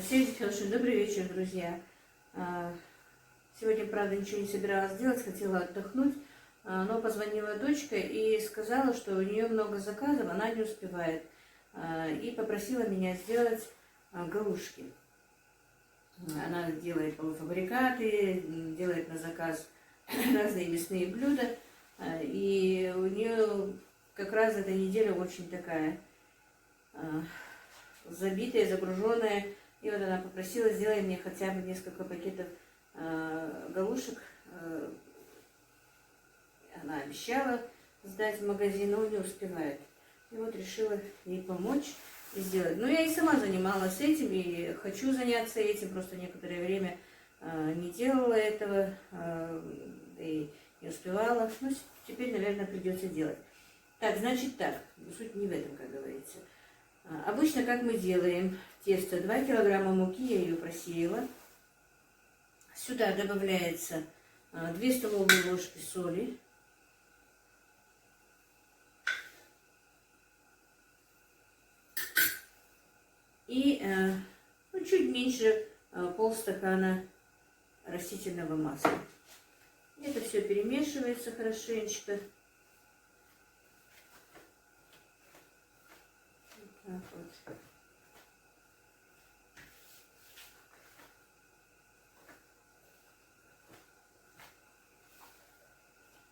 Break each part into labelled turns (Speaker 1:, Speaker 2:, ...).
Speaker 1: Всем девчонки, добрый вечер, друзья. Сегодня, правда, ничего не собиралась делать, хотела отдохнуть, но позвонила дочка и сказала, что у нее много заказов, она не успевает, и попросила меня сделать галушки. Она делает полуфабрикаты, делает на заказ разные мясные блюда, и у нее как раз эта неделя очень такая забитая, загруженная. И вот она попросила, сделай мне хотя бы несколько пакетов галушек. Она обещала сдать в магазин, но не успевает. И вот решила ей помочь и сделать. Но я и сама занималась этим, и хочу заняться этим. Просто некоторое время не делала этого и не успевала. Но теперь, наверное, придется делать. Так, значит так. Суть не в этом, как говорится. Обычно, как мы делаем тесто, 2 килограмма муки, я ее просеяла. Сюда добавляется 2 столовые ложки соли. И чуть меньше полстакана растительного масла. Это все перемешивается хорошенечко. Так вот.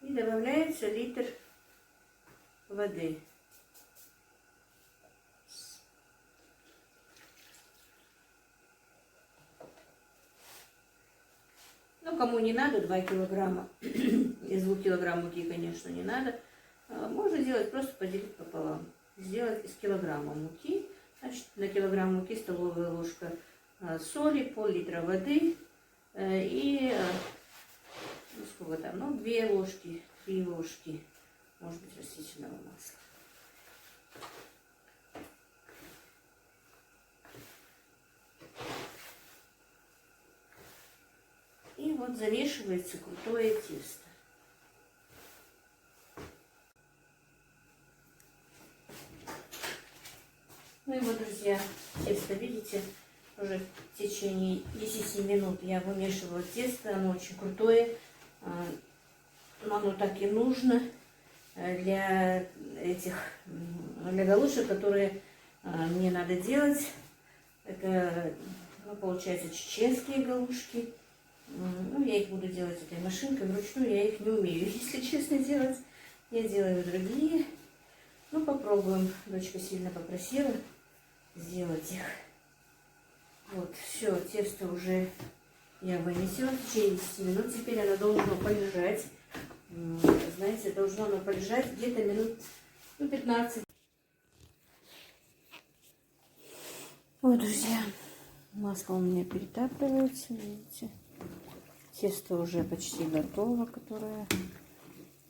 Speaker 1: И добавляется литр воды. Ну, кому не надо 2 килограмма, из 2 килограмм муки, конечно, не надо. Можно делать, просто поделить пополам. Сделать из килограмма муки, значит, на килограмм муки столовая ложка соли, пол-литра воды и, ну, сколько там, ну, 2 ложки, 3 ложки, может быть, растительного масла. И вот замешивается крутое тесто. Ну и вот, друзья, тесто, видите, уже в течение 10 минут я вымешивала тесто, оно очень крутое, но оно так и нужно для галушек, которые мне надо делать. Это, ну, получается, чеченские галушки. Ну, я их буду делать этой машинкой, вручную я их не умею, если честно, делать. Я делаю другие. Ну, попробуем. Дочка сильно попросила сделать их. Вот, все, тесто уже я вынесла в течение 10 минут. Теперь оно должно полежать. Знаете, должно оно полежать где-то минут 15. Вот, друзья, масло у меня перетапливается, видите. Тесто уже почти готово, которое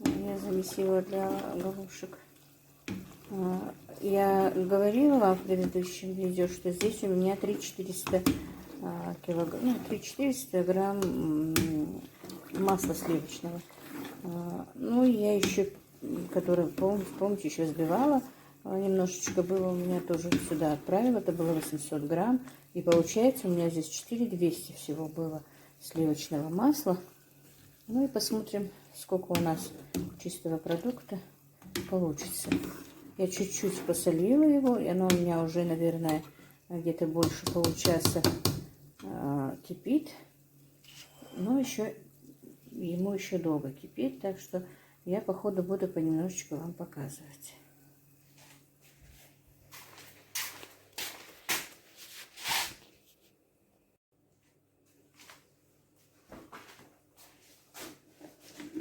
Speaker 1: я замесила для галушек. Я говорила в предыдущем видео, что здесь у меня 3-400 грамм масла сливочного. Ну, я еще, которое, помните, еще сбивала, немножечко было у меня тоже сюда отправила. Это было 800 грамм. И получается у меня здесь 4200 всего было сливочного масла. Ну и посмотрим, сколько у нас чистого продукта получится. Я чуть-чуть посолила его, и оно у меня уже, наверное, где-то больше получаса кипит. Но еще ему еще долго кипеть, так что я по ходу буду понемножечку вам показывать.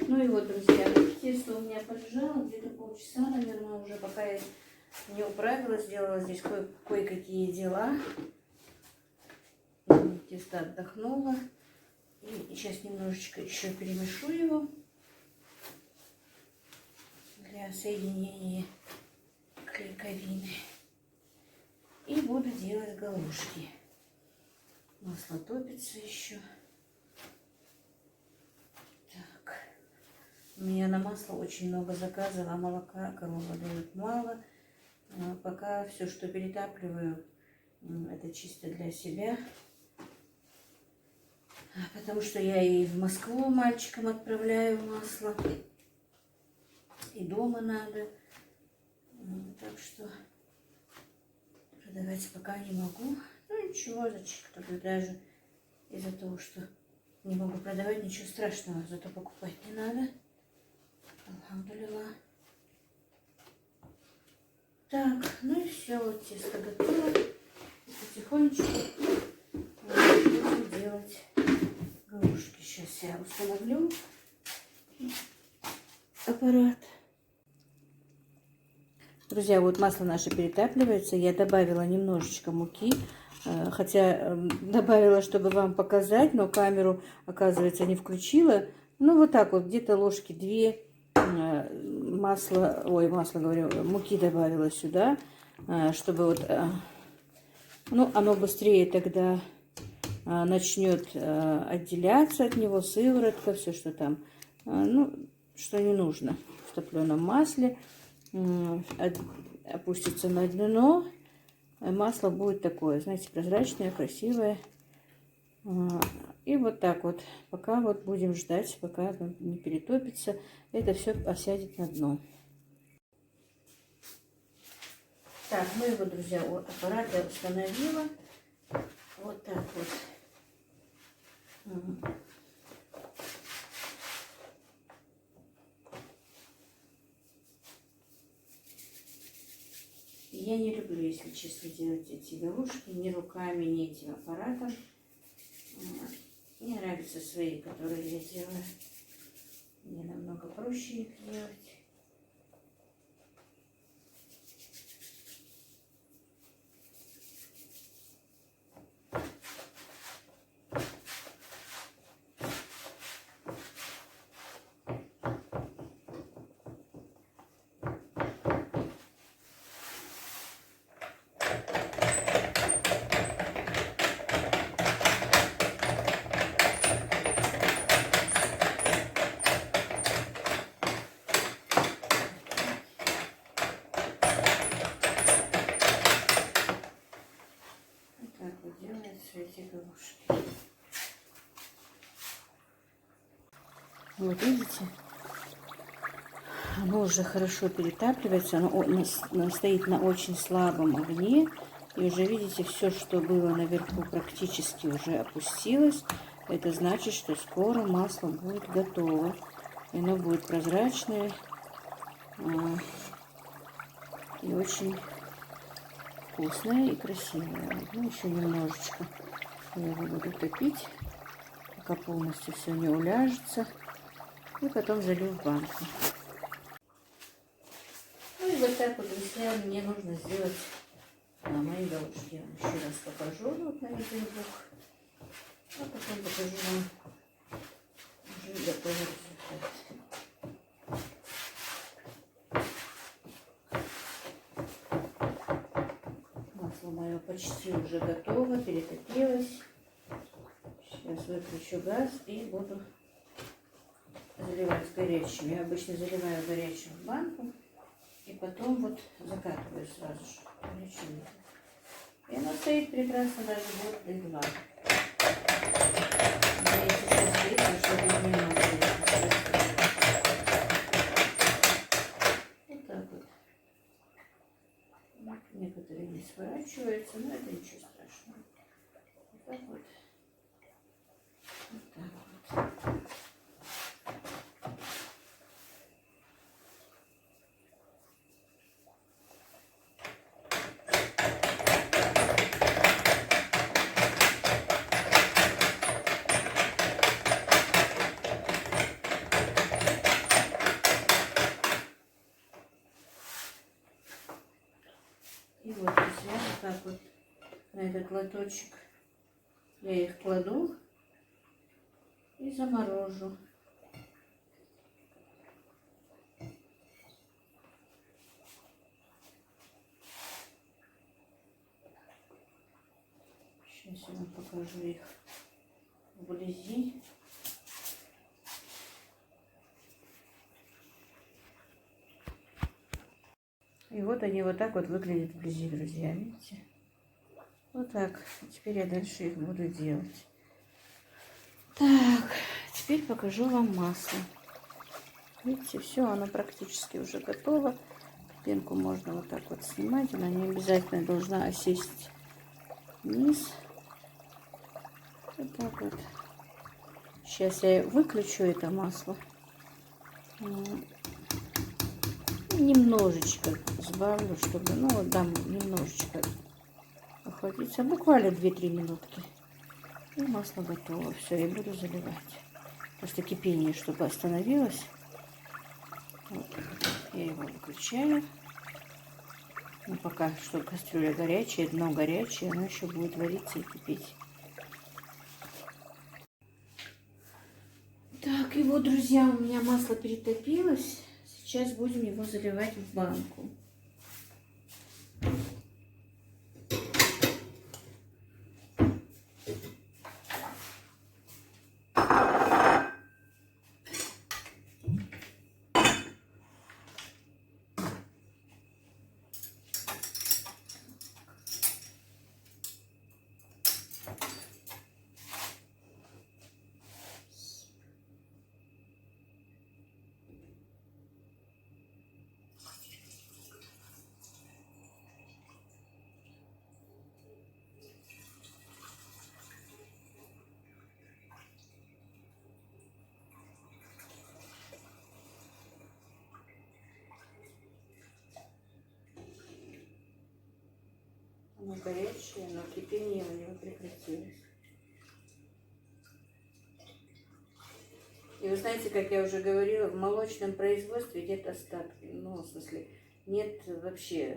Speaker 1: Ну и вот, друзья, тесто у меня полежало где-то полчаса, наверное, уже, пока я не управилась, сделала здесь кое-какие дела. Тесто отдохнуло. И сейчас немножечко еще перемешу его для соединения клейковины. И буду делать галушки. Масло топится еще. Так. У меня на масло очень много заказов, а молока корова дает мало. Пока все, что перетапливаю, Это чисто для себя. Потому что я и в Москву мальчикам отправляю масло. И дома надо. Так что продавать пока не могу. Ну ничего, зачем кто-то даже из-за того, что не могу продавать, ничего страшного. Зато покупать не надо. Алхамдулилла. Так, ну и все, вот тесто готово. Потихонечку будем делать галушки. Сейчас я установлю аппарат. Друзья, вот масло наше перетапливается. Я добавила немножечко муки. Хотя добавила, чтобы вам показать, но камеру, оказывается, не включила. Ну, вот так вот, где-то ложки 2 муки добавила сюда, чтобы вот, ну, оно быстрее тогда начнет отделяться от него, сыворотка, все, что там, ну, что не нужно в топленом масле, опустится на дно, масло будет такое, знаете, прозрачное, красивое. И вот так вот, пока вот будем ждать, пока не перетопится, это все осядет на дно. Так, ну и вот, друзья, аппарат я установила. Вот так вот. Я не люблю, если честно, делать эти галушки ни руками, ни этим аппаратом. Мне нравятся свои, которые я делаю. Мне намного проще их делать. Эти галушки. Вот видите, оно уже хорошо перетапливается, оно стоит на очень слабом огне, и уже видите, все, что было наверху, практически уже опустилось. Это значит, что скоро масло будет готово, и оно будет прозрачное и очень вкусное и красивое. Ну, еще немножечко я его буду топить, пока полностью все не уляжется. И потом залью в банку. Ну и вот так вот, друзья, мне нужно сделать мои галушки. Я вам еще раз покажу вот на видеоблог. А потом покажу вам уже готовый результат. Масло мое почти уже готово, перетопилось. Сейчас выключу газ и буду заливать горячим. Я обычно заливаю горячим в банку и потом вот закатываю сразу же горячим. И оно стоит прекрасно даже год или 2. Я сейчас вижу, чтобы не надо. Вот так вот. Некоторые не сворачиваются, но это ничего страшного. Вот так вот. Вот так вот. И вот, друзья, вот так вот на этот лоточек я их кладу и заморожу. Сейчас я вам покажу их вблизи. И вот они вот так вот выглядят вблизи, друзья, видите? Вот так. Теперь я дальше их буду делать. Так, теперь покажу вам масло. Видите, все, оно практически уже готово. Пенку можно вот так вот снимать. Она не обязательно должна осесть вниз. Вот так вот. Сейчас я выключу это масло. Немножечко сбавлю, чтобы, ну, вот дам немножечко охладиться. Буквально 2-3 минутки. И масло готово. Все, я буду заливать. Просто кипение, чтобы остановилось. Вот. Я его выключаю. Но пока что кастрюля горячая, дно горячее, оно еще будет вариться и кипеть. Так, и вот, друзья, у меня масло перетопилось. Сейчас будем его заливать в банку. Оно горячее, но кипение у него прекратилось. И вы знаете, как я уже говорила, в молочном производстве нет остатка. Ну, в смысле, нет вообще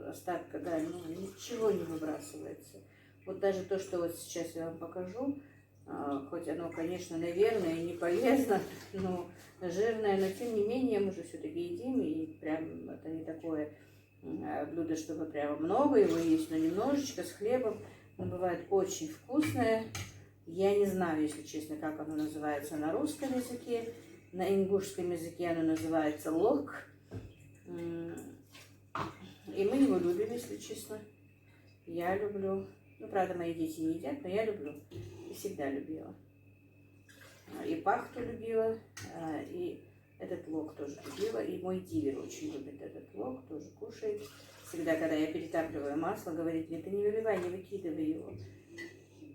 Speaker 1: остатка, да, ну, ничего не выбрасывается. Вот даже то, что вот сейчас я вам покажу, хоть оно, конечно, наверное, не полезно, но жирное, но тем не менее мы же все-таки едим, и прям это не такое блюдо, чтобы прямо много его есть, но немножечко с хлебом. Оно бывает очень вкусное. Я не знаю, если честно, как оно называется на русском языке. На ингушском языке оно называется лок. И мы его любим, если честно. Я люблю. Ну, правда, мои дети не едят, но я люблю. И всегда любила. И пахту любила, и этот лок тоже любила. И мой дилер очень любит этот лок, тоже кушает. Всегда, когда я перетапливаю масло, говорит мне: ты не выливай, не выкидывай его.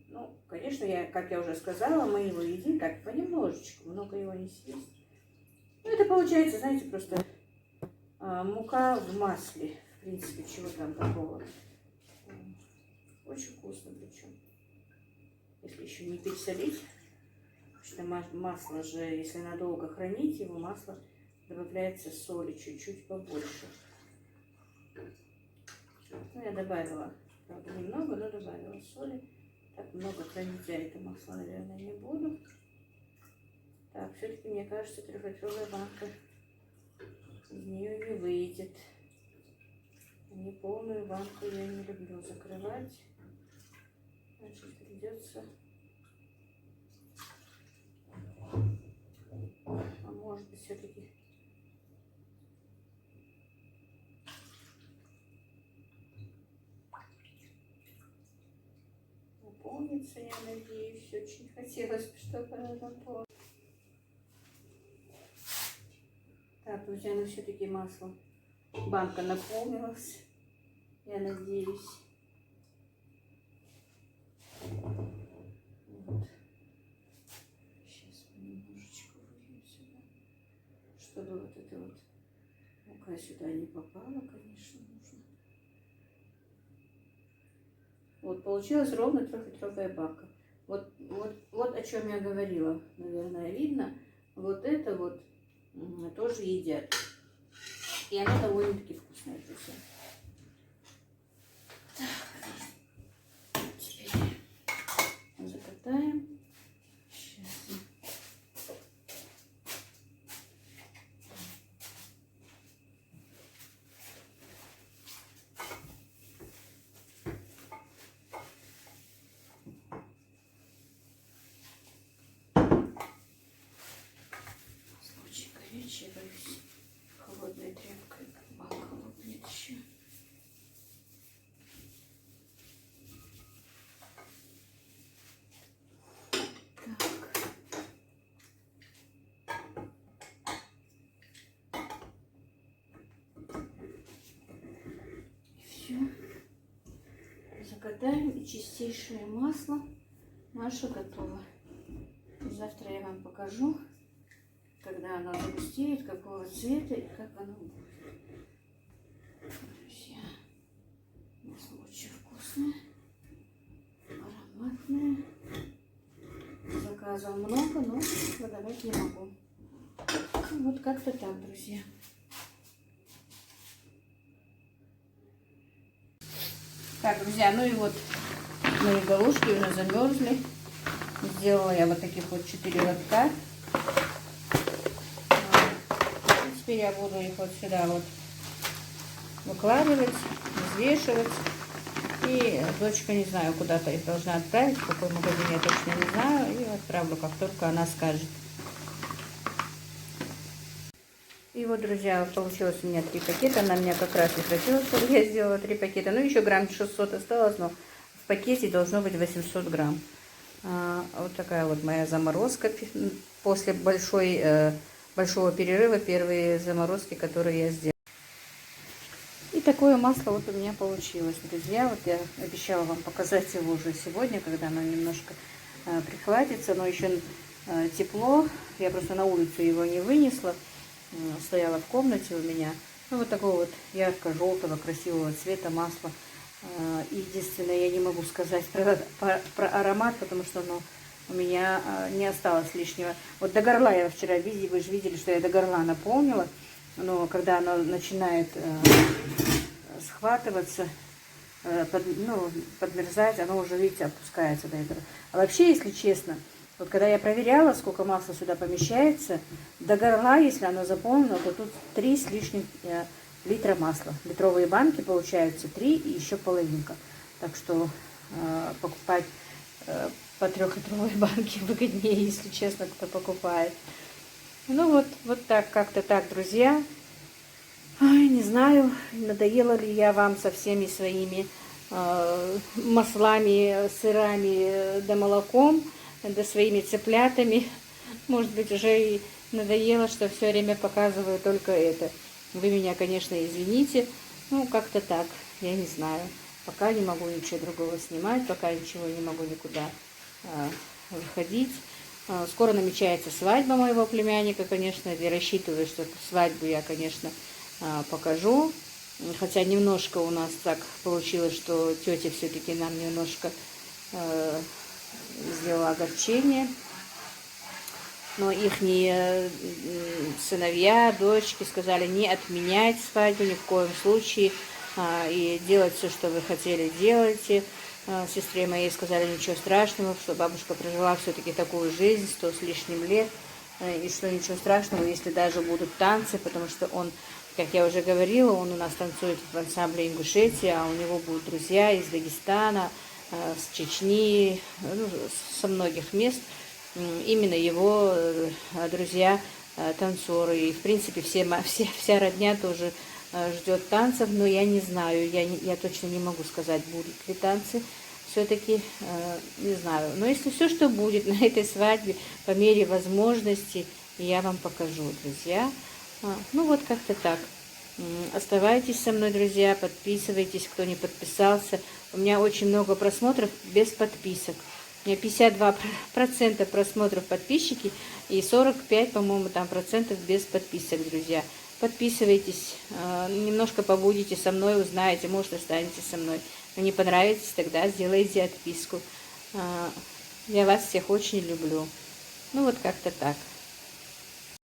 Speaker 1: Ну, конечно, как я уже сказала, мы его едим так понемножечку, много его не съесть. Ну, это получается, знаете, просто мука в масле. В принципе, чего там такого. Очень вкусно причем. Если еще не пересолить. Потому что масло же, если надолго хранить его, масло добавляется соли чуть-чуть побольше. Ну, я добавила, правда, немного, но добавила соли. Так много хранить я это масло, наверное, не буду. Так, все-таки, мне кажется, 3-литровая банка из нее не выйдет. Неполную банку я не люблю закрывать. Значит, придется... А может быть, все-таки... Наполнится, я надеюсь. Очень хотелось бы, чтобы она наполнилась. Так, друзья, ну все-таки масло. Банка наполнилась. Я надеюсь. Вот. Сейчас немножечко выльем сюда, чтобы вот это вот мука сюда не попала, конечно, нужно. Вот получилась ровно 3-литровая банка. Вот о чем я говорила, наверное, видно. Вот это вот тоже едят. И она довольно-таки вкусная, друзья. Теперь закатаем. Сейчас. Очень горячая, боюсь, холодной тряпкой банка лопнет еще. катаем, и чистейшее масло наше готово. Завтра я вам покажу, когда оно загустеет, какого цвета и как оно будет. Друзья, масло очень вкусное, ароматное. Заказов много, но продавать не могу. Вот как-то так, друзья. Так, друзья, ну и вот мои галушки уже замерзли. Сделала я вот таких вот 4 лотка. Теперь я буду их вот сюда вот выкладывать, взвешивать. И дочка, не знаю, куда-то их должна отправить, в какой магазин, я точно не знаю. И отправлю, как только она скажет. И вот, друзья, получилось у меня 3 пакета. На меня как раз не хватило, чтобы я сделала 3 пакета. Ну, еще грамм 600 осталось, но в пакете должно быть 800 грамм. Вот такая вот моя заморозка. После большого перерыва первые заморозки, которые я сделала. И такое масло вот у меня получилось, друзья. Вот я обещала вам показать его уже сегодня, когда оно немножко прихватится. Но еще тепло. Я просто на улицу его не вынесла. Стояла в комнате у меня. Ну, вот такого вот ярко-желтого, красивого цвета масла. Единственное, я не могу сказать про аромат, потому что оно у меня не осталось лишнего. Вот до горла я вчера видела, вы же видели, что я до горла наполнила. Но когда оно начинает схватываться, подмерзать, оно уже, видите, опускается до этого. А вообще, если честно, вот когда я проверяла, сколько масла сюда помещается, до горла, если оно заполнено, то тут 3 с лишним литра масла. Литровые банки получаются 3 и еще половинка. Так что покупать по 3-литровой банке выгоднее, если честно, кто покупает. Ну вот так, как-то так, друзья. Ой, не знаю, надоела ли я вам со всеми своими маслами, сырами да молоком, да своими цыплятами. Может быть, уже и надоело, что все время показываю только это. Вы меня, конечно, извините. Ну, как-то так, я не знаю. Пока не могу ничего другого снимать, пока ничего не могу никуда выходить. Скоро намечается свадьба моего племянника, конечно. Я рассчитываю, что свадьбу я, конечно, покажу. Хотя немножко у нас так получилось, что тетя все-таки нам немножко сделала огорчение. Но их сыновья, дочки сказали не отменять свадьбу ни в коем случае. И делать все, что вы хотели, делайте. Сестре моей сказали ничего страшного, что бабушка прожила все-таки такую жизнь, 100 с лишним лет. И что ничего страшного, если даже будут танцы, потому что он, как я уже говорила, он у нас танцует в ансамбле Ингушетия, а у него будут друзья из Дагестана, с Чечни, со многих мест. Именно его друзья танцоры. И, в принципе, вся родня тоже ждет танцев, но я не знаю, я точно не могу сказать, будут ли танцы. Все-таки не знаю. Но если все, что будет на этой свадьбе, по мере возможности, я вам покажу, друзья. Ну вот как-то так. Оставайтесь со мной, друзья, подписывайтесь, кто не подписался. У меня очень много просмотров без подписок. У меня 52% просмотров подписчики и 45, по-моему, там процентов без подписок, друзья. Подписывайтесь, немножко побудете со мной, узнаете, может, останетесь со мной. Но не понравитесь, тогда сделайте отписку. Я вас всех очень люблю. Ну вот как-то так.